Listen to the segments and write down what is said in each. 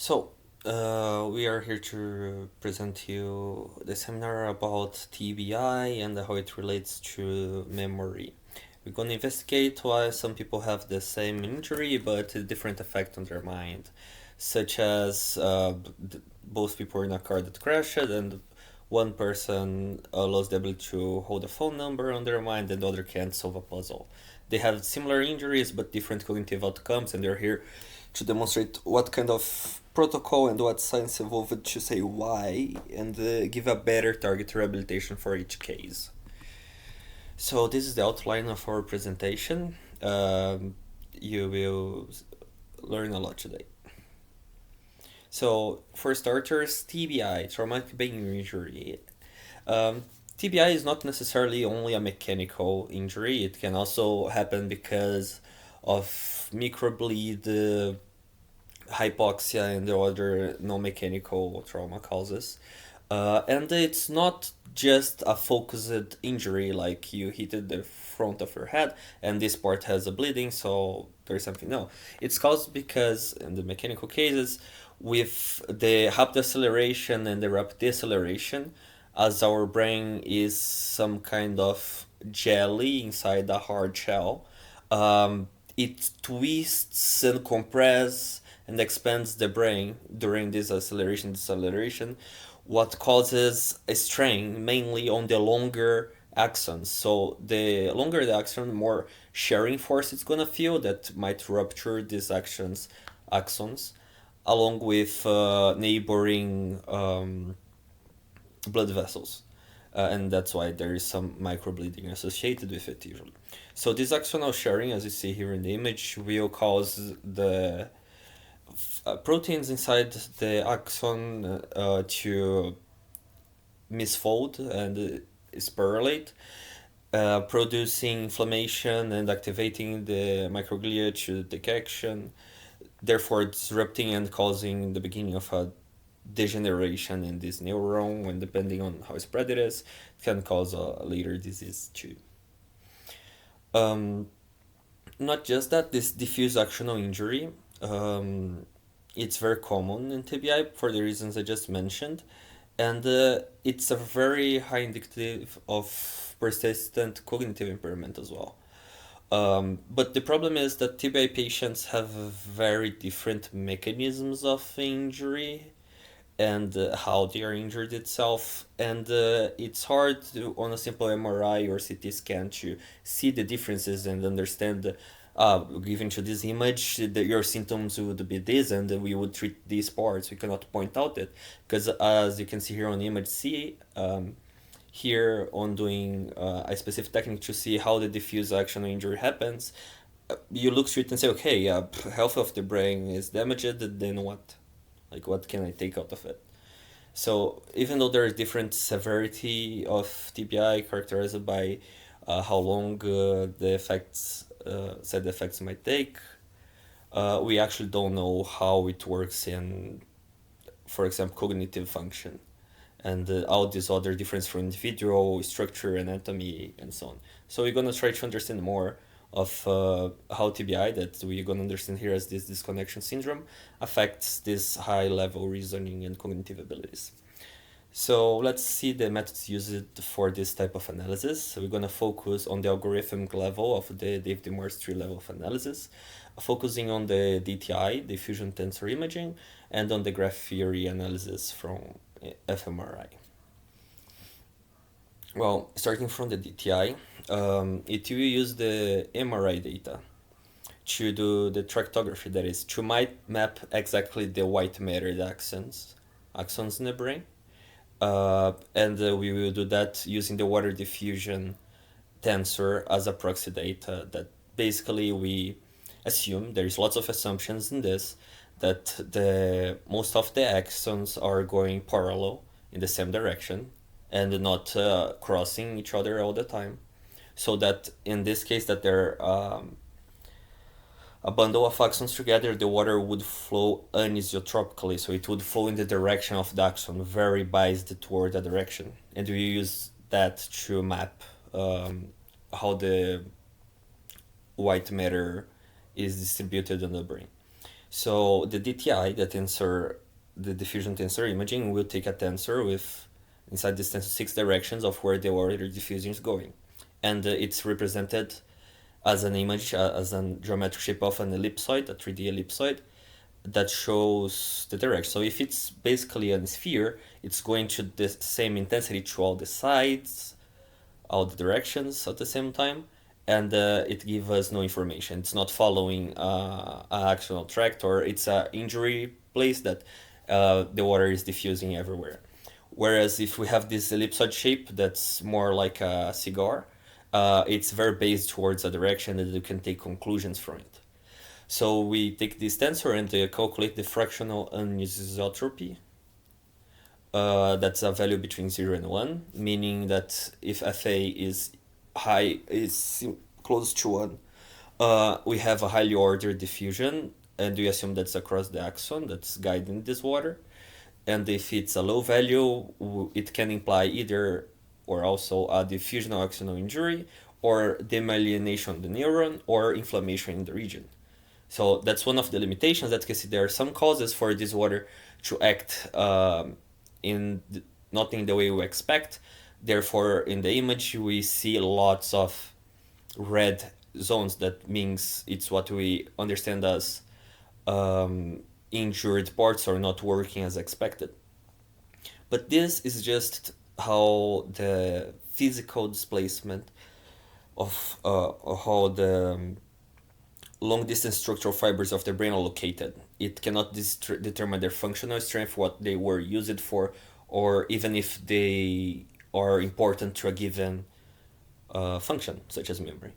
So, we are here to present you the seminar about TBI and how it relates to memory. We're going to investigate why some people have the same injury but a different effect on their mind, such as both people were in a car that crashed and one person lost the ability to hold a phone number on their mind and the other can't solve a puzzle. They have similar injuries but different cognitive outcomes, and they're here to demonstrate what kind of protocol and what science evolved to say why and give a better target rehabilitation for each case. So this is the outline of our presentation. You will learn a lot today. So for starters, TBI, traumatic brain injury. Um, TBI is not necessarily only a mechanical injury. It can also happen because of microbleed, hypoxia, and the other non-mechanical trauma causes. And it's not just a focused injury like you hit the front of your head and this part has a bleeding, so there's something. No, it's caused because in the mechanical cases, with the rapid acceleration and the rapid deceleration, as our brain is some kind of jelly inside a hard shell, it twists and compresses and expands the brain during this acceleration deceleration, what causes a strain mainly on the longer axons. So the longer the axon, more shearing force it's gonna feel that might rupture these axons along with neighboring blood vessels. And that's why there is some microbleeding associated with it usually. So this axonal sharing, as you see here in the image, will cause the proteins inside the axon to misfold and sporulate, producing inflammation and activating the microglia to take action, therefore disrupting and causing the beginning of a degeneration in this neuron, and depending on how spread it is, it can cause a later disease too. Um, Not just that, this diffuse axonal injury, it's very common in TBI for the reasons I just mentioned, and it's a very high indicative of persistent cognitive impairment as well. But the problem is that TBI patients have very different mechanisms of injury and how they are injured itself, and it's hard to, on a simple MRI or CT scan, to see the differences and understand, given to this image that your symptoms would be this and we would treat these parts. We cannot point out it because, as you can see here on image C, here on doing a specific technique to see how the diffuse axonal injury happens, you look through it and say, okay, health of the brain is damaged, then what? Like, what can I take out of it? So even though there is different severity of TBI characterized by how long the effects, side effects might take, we actually don't know how it works in, for example, cognitive function and all these other difference from individual structure, anatomy, and so on. So we're gonna try to understand more of how TBI, that we're gonna understand here as this disconnection syndrome, affects this high level reasoning and cognitive abilities. So let's see the methods used for this type of analysis. So we're gonna focus on the algorithmic level of the David Morse tree level of analysis, focusing on the DTI, diffusion tensor imaging, and on the graph theory analysis from fMRI. Well, starting from the DTI, it will use the MRI data to do the tractography, that is, to map exactly the white mattered axons in the brain. And we will do that using the water diffusion tensor as a proxy data, that basically we assume, there's lots of assumptions in this, that the most of the axons are going parallel in the same direction and not crossing each other all the time, so that in this case that they're a bundle of axons together, the water would flow anisotropically, so it would flow in the direction of the axon, very biased toward that direction. And we use that to map how the white matter is distributed in the brain. So the DTI, the diffusion tensor imaging, will take a tensor with inside this tensor six directions of where the water diffusion is going, and it's represented as an image, as a geometric shape of an ellipsoid, a 3D ellipsoid that shows the direction. So if it's basically a sphere, it's going to the same intensity to all the sides, all the directions at the same time, and it gives us no information. It's not following an axonal tract, or it's a injury place that the water is diffusing everywhere. Whereas if we have this ellipsoid shape that's more like a cigar, it's very based towards a direction that you can take conclusions from it. So we take this tensor and calculate the fractional anisotropy. That's a value between 0 and 1, meaning that if FA is high, is close to 1, we have a highly ordered diffusion, and we assume that's across the axon that's guiding this water. And if it's a low value, it can imply either or also a diffusional axonal injury, or demyelination of the neuron, or inflammation in the region. So that's one of the limitations that you can see. There are some causes for this water to act not in the way we expect. Therefore, in the image, we see lots of red zones. That means it's what we understand as injured parts or not working as expected. But this is just how the physical displacement of how the long distance structural fibers of the brain are located. It cannot determine their functional strength, what they were used for, or even if they are important to a given function, such as memory.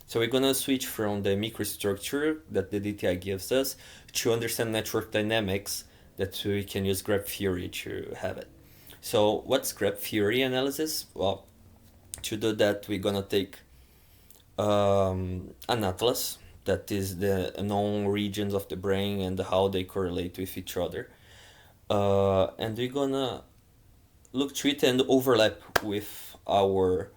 So we're gonna switch from the microstructure that the DTI gives us to understand network dynamics that we can use graph theory to have it. So what's graph theory analysis? Well, to do that, we're gonna take an atlas that is the known regions of the brain and how they correlate with each other. And we're gonna look to it and overlap with our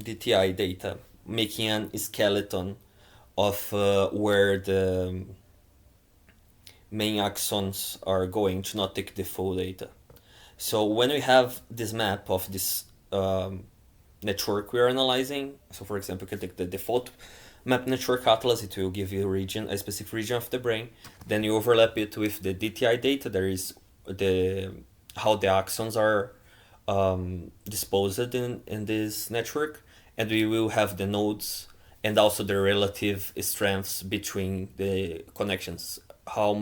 DTI data, making an skeleton of where the main axons are going, to not take the full data. So when we have this map of this network we're analyzing, so for example, you can take the default map network atlas, it will give you a specific region of the brain. Then you overlap it with the DTI data. There is how the axons are disposed in this network, and we will have the nodes and also the relative strengths between the connections, how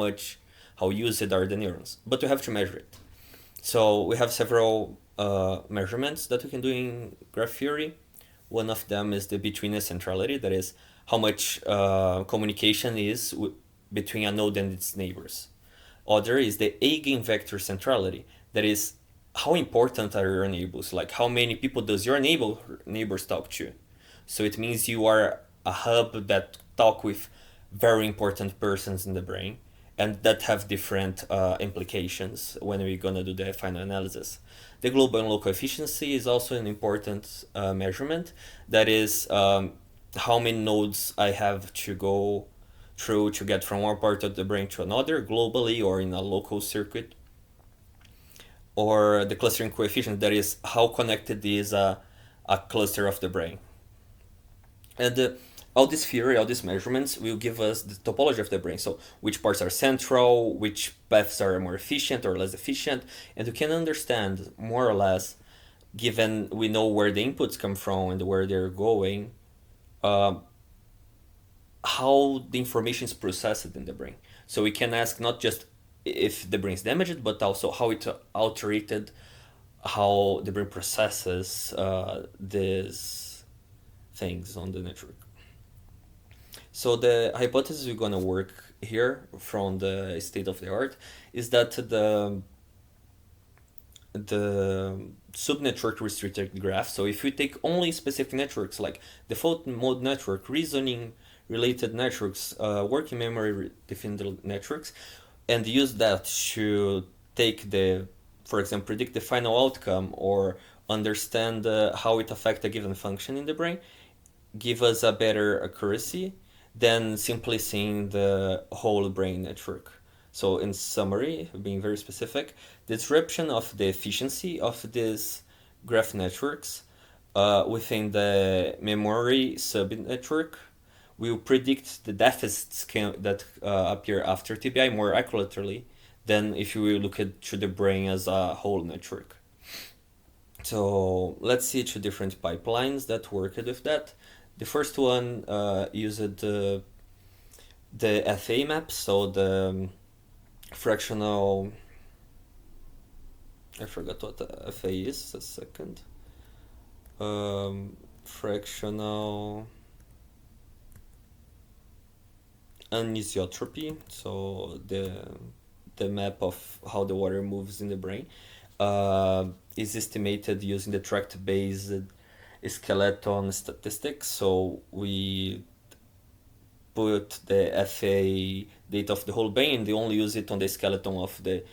used are the neurons. But we have to measure it. So we have several measurements that we can do in graph theory. One of them is the betweenness centrality, that is how much communication is between a node and its neighbors. Other is the eigenvector centrality, that is how important are your neighbors, like how many people does your neighbors talk to. So it means you are a hub that talk with very important persons in the brain, and that have different implications when we're gonna do the final analysis. The global and local efficiency is also an important measurement. That is how many nodes I have to go through to get from one part of the brain to another, globally or in a local circuit. Or the clustering coefficient, that is how connected is a cluster of the brain. And all this theory, all these measurements will give us the topology of the brain. So which parts are central, which paths are more efficient or less efficient, and we can understand more or less, given we know where the inputs come from and where they're going, how the information is processed in the brain. So we can ask not just if the brain is damaged, but also how it altered, how the brain processes these things on the network. So the hypothesis we're gonna work here from the state of the art is that the subnetwork restricted graph. So if we take only specific networks like default mode network, reasoning related networks, working memory defined networks, and use that to take for example, predict the final outcome or understand how it affects a given function in the brain, give us a better accuracy, than simply seeing the whole brain network. So, in summary, being very specific, the disruption of the efficiency of these graph networks within the memory subnetwork will predict the deficits that appear after TBI more accurately than if you look at to the brain as a whole network. So let's see two different pipelines that worked with that. The first one used the FA map, so the fractional. I forgot what the FA is. A second. Fractional anisotropy. So the map of how the water moves in the brain is estimated using the tract-based skeleton statistics. So we put the FA data of the whole brain, and they only use it on the skeleton of the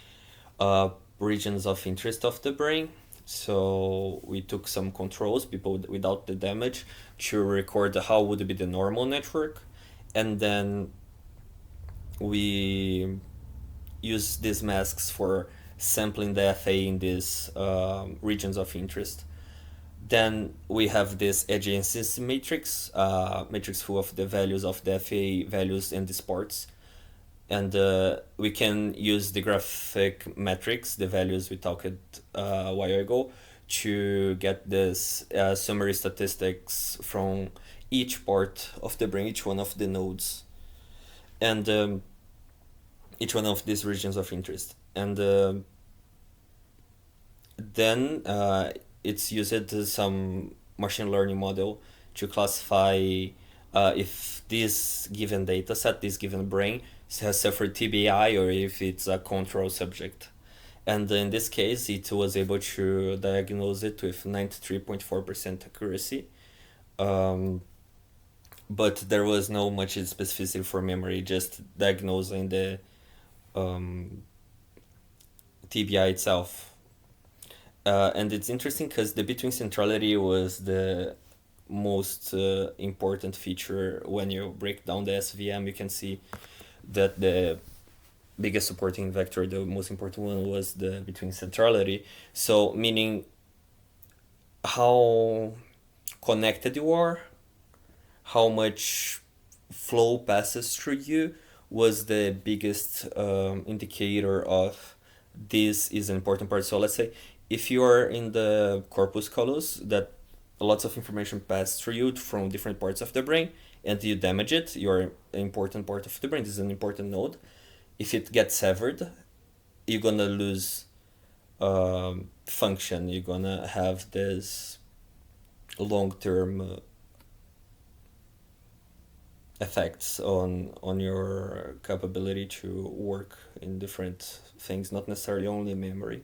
uh, regions of interest of the brain. So we took some controls, people without the damage, to record how would be the normal network, and then we use these masks for sampling the FA in these regions of interest. Then we have this adjacency matrix, matrix full of the values of the FA values and the sports. And we can use the graphic metrics, the values we talked a while ago, to get this summary statistics from each part of the brain, each one of the nodes, and each one of these regions of interest. And then it's used some machine learning model to classify if this given data set, this given brain, has suffered TBI or if it's a control subject. And in this case, it was able to diagnose it with 93.4% accuracy. Um, but there was no much specificity for memory, just diagnosing the um, TBI itself. And it's interesting because the between centrality was the most important feature. When you break down the SVM, you can see that the biggest supporting vector, the most important one, was the between centrality. So meaning how connected you are, how much flow passes through you, was the biggest indicator of this is an important part. So let's say if you are in the corpus callosum, that lots of information pass through you from different parts of the brain, and you damage it, you're an important part of the brain, this is an important node. If it gets severed, you're gonna lose function, you're gonna have this long-term effects on your capability to work in different things, not necessarily only memory.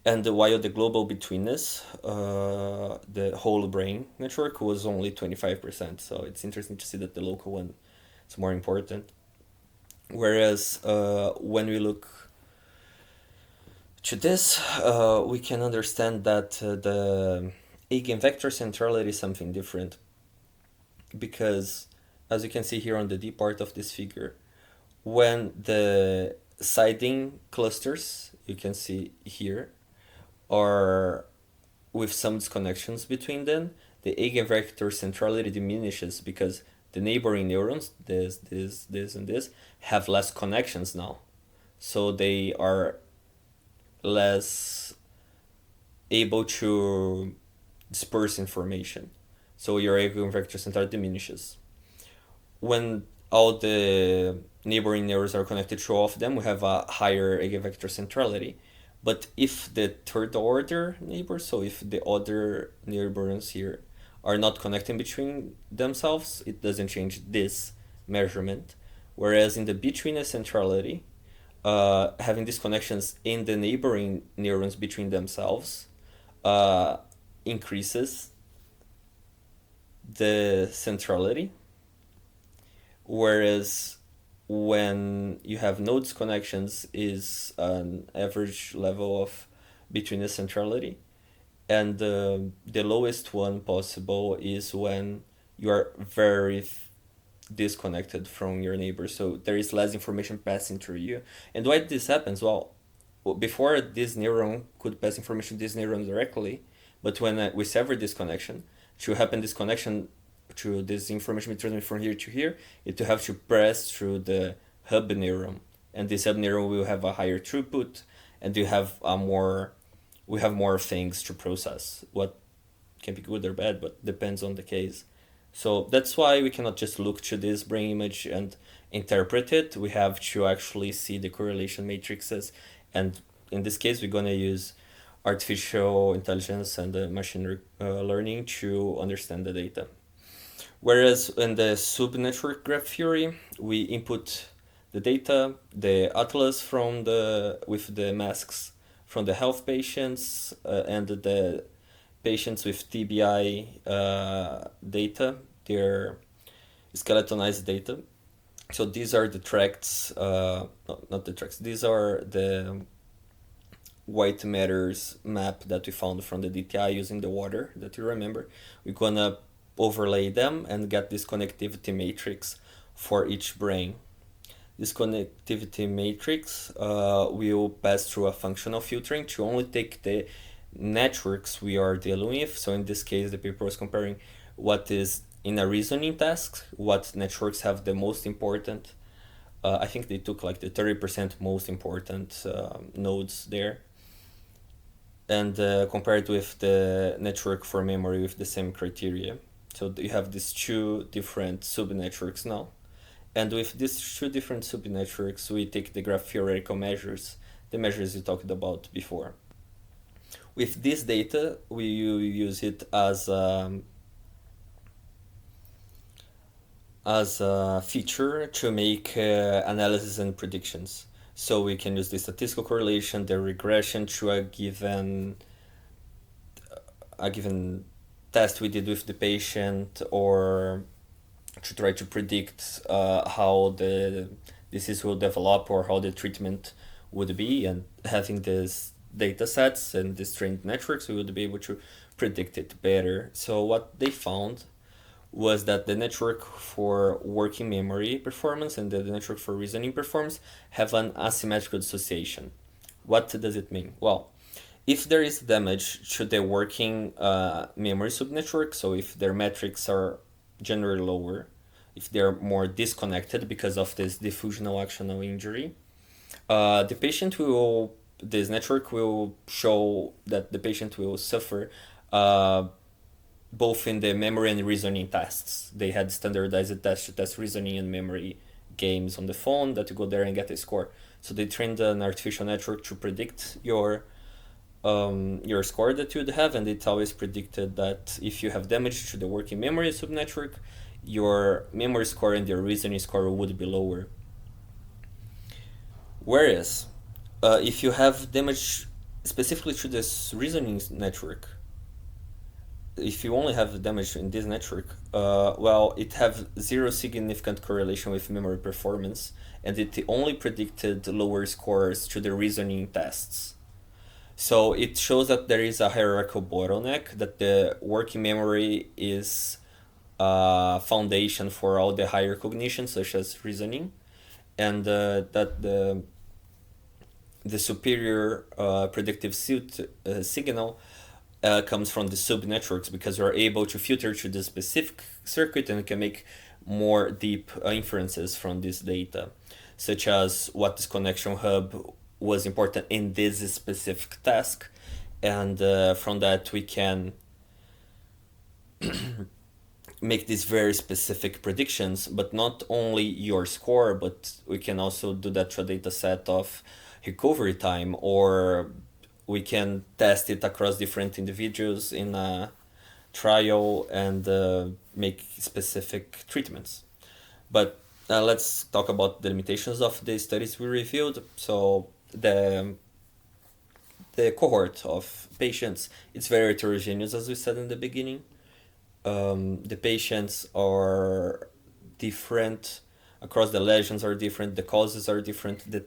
And while the global betweenness, the whole brain network was only 25%. So it's interesting to see that the local one is more important. Whereas when we look to this, we can understand that the eigenvector centrality is something different. Because as you can see here on the D part of this figure, when the siding clusters, you can see here, are with some disconnections between them, the eigenvector centrality diminishes because the neighboring neurons, this, and this, have less connections now. So they are less able to disperse information. So your eigenvector centrality diminishes. When all the neighboring neurons are connected to all of them, we have a higher eigenvector centrality. But if the third order neighbors, so if the other neighbors here are not connecting between themselves, it doesn't change this measurement. Whereas in the betweenness centrality, having these connections in the neighboring neurons between themselves uh, increases the centrality. Whereas when you have no disconnections is an average level of betweenness centrality, and the lowest one possible is when you are very disconnected from your neighbor, so there is less information passing through you. And why this happens? Well, before this neuron could pass information to this neuron directly, but when we sever this connection, to happen this connection to this information be transmitted from here to here, it will have to pass through the hub neuron, and this hub neuron will have a higher throughput, and we have more things to process. What can be good or bad, but depends on the case. So that's why we cannot just look to this brain image and interpret it. We have to actually see the correlation matrices, and in this case, we're gonna use artificial intelligence and machine learning to understand the data. Whereas in the subnetwork graph theory, we input the data, the atlas from the with the masks from the health patients and the patients with TBI data, their skeletonized data. So these are the tracts, no, not the tracts. These are the white matters map that we found from the DTI using the water that you remember. We're gonna overlay them and get this connectivity matrix for each brain. This connectivity matrix will pass through a functional filtering to only take the networks we are dealing with. So in this case, the paper was comparing what is in a reasoning task, what networks have the most important. I think they took like the 30% most important nodes there, and compared with the network for memory with the same criteria. So you have these two different subnetworks now. And with these two different subnetworks, we take the graph theoretical measures, the measures we talked about before. With this data, we use it as a feature to make analysis and predictions. So we can use the statistical correlation, the regression to a given test we did with the patient, or to try to predict how the disease will develop or how the treatment would be. And having these data sets and these trained networks, we would be able to predict it better. So what they found was that the network for working memory performance and the network for reasoning performance have an asymmetrical dissociation. What does it mean? Well, if there is damage to the working memory subnetwork, so if their metrics are generally lower, if they're more disconnected because of this diffusional actional injury, the patient will, this network will show that the patient will suffer both in the memory and reasoning tests. They had standardized tests to test reasoning and memory games on the phone that you go there and get a score. So they trained an artificial network to predict your score that you'd have, and it always predicted that if you have damage to the working memory subnetwork, your memory score and your reasoning score would be lower. Whereas, if you have damage specifically to this reasoning network, if you only have damage in this network, well, it have zero significant correlation with memory performance, and it only predicted lower scores to the reasoning tests. So it shows that there is a hierarchical bottleneck, that the working memory is a foundation for all the higher cognition, such as reasoning, and that the superior predictive signal comes from the subnetworks, because you are able to filter to the specific circuit and can make more deep inferences from this data, such as what this connection hub was important in this specific task, and from that we can make these very specific predictions, but not only your score, but we can also do that to a data set of recovery time, or we can test it across different individuals in a trial and make specific treatments. But let's talk about the limitations of the studies we reviewed. So the cohort of patients, it's very heterogeneous, as we said in the beginning. The patients are different across, the lesions are different, the causes are different, the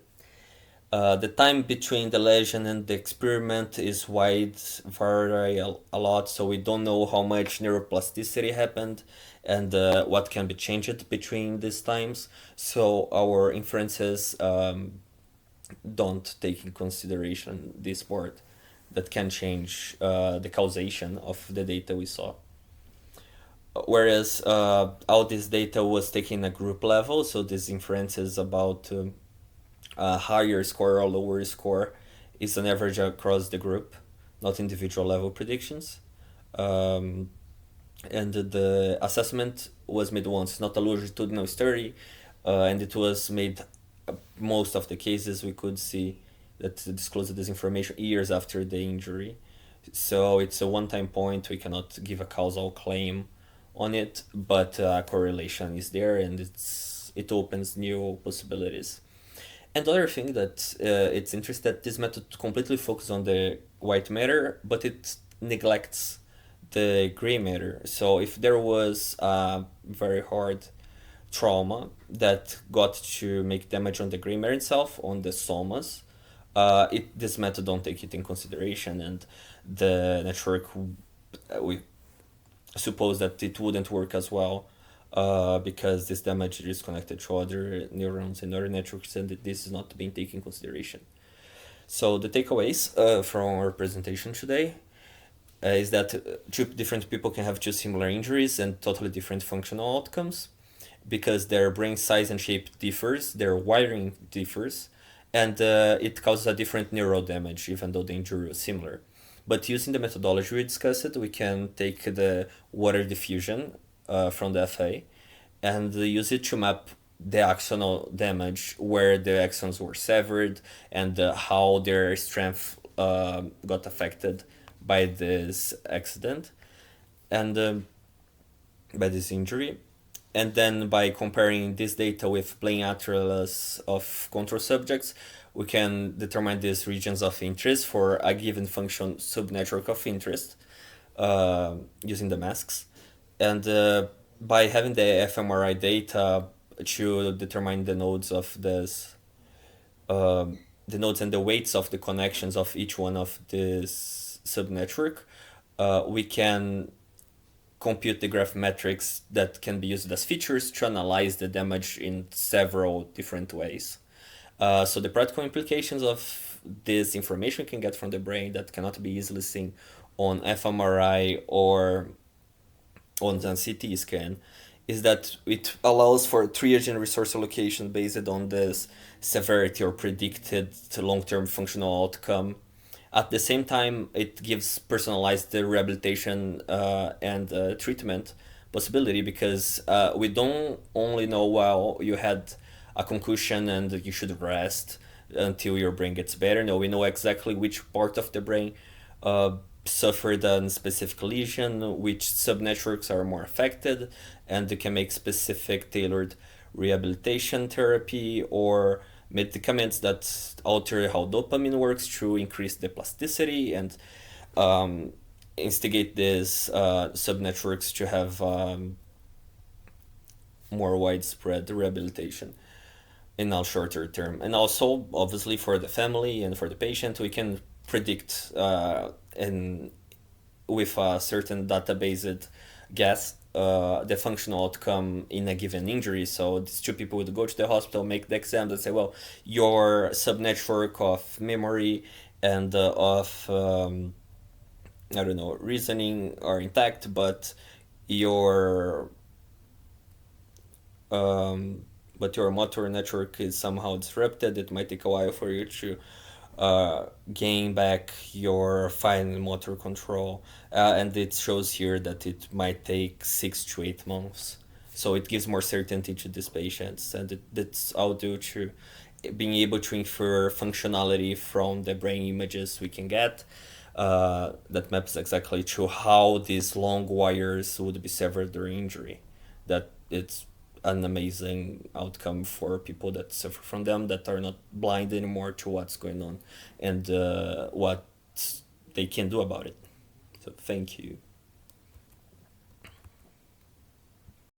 The time between the lesion and the experiment is wide, vary a lot, so we don't know how much neuroplasticity happened and what can be changed between these times. So our inferences don't take in consideration this part that can change the causation of the data we saw. Whereas all this data was taken at group level, so this inference is about a higher score or lower score is an average across the group, not individual level predictions. Um, and the assessment was made once, not a longitudinal study, and it was made most of the cases we could see that disclosed this information years after the injury. So it's a one-time point. We cannot give a causal claim on it, but correlation is there, and it opens new possibilities. And the other thing that it's interesting that this method completely focuses on the white matter, but it neglects the gray matter. So if there was a very hard trauma that got to make damage on the gray matter itself, on the somas, this method don't take it in consideration, and the network we suppose that it wouldn't work as well because this damage is connected to other neurons and other networks, and this is not being taken in consideration. So the takeaways from our presentation today is that two different people can have two similar injuries and totally different functional outcomes because their brain size and shape differs, their wiring differs, and it causes a different neural damage even though the injury was similar. But using the methodology we discussed, we can take the water diffusion from the FA and use it to map the axonal damage where the axons were severed and how their strength got affected by this accident and by this injury. And then by comparing this data with plain atlas of control subjects, we can determine these regions of interest for a given function subnetwork of interest using the masks. And by having the fMRI data to determine the nodes of this, the nodes and the weights of the connections of each one of this subnetwork, we can compute the graph metrics that can be used as features to analyze the damage in several different ways. So the practical implications of this information we can get from the brain that cannot be easily seen on fMRI or on the CT scan is that it allows for triage and resource allocation based on this severity or predicted long-term functional outcome. At the same time, it gives personalized rehabilitation and treatment possibility because we don't only know, well, you had a concussion and you should rest until your brain gets better. No, we know exactly which part of the brain suffered a specific lesion, which subnetworks are more affected, and they can make specific tailored rehabilitation therapy or medicaments that alter how dopamine works to increase the plasticity and instigate these subnetworks to have more widespread rehabilitation in a shorter term. And also, obviously, for the family and for the patient, we can predict and with a certain database guess the functional outcome in a given injury. So these two people would go to the hospital, make the exam, and say, well, your subnetwork of memory and of I don't know, reasoning are intact, but your your motor network is somehow disrupted. It might take a while for you to gain back your fine motor control, and it shows here that it might take 6 to 8 months. So it gives more certainty to these patients, and that's all due to being able to infer functionality from the brain images we can get. That maps exactly to how these long wires would be severed during injury. That it's an amazing outcome for people that suffer from them that are not blind anymore to what's going on and what they can do about it. So thank you.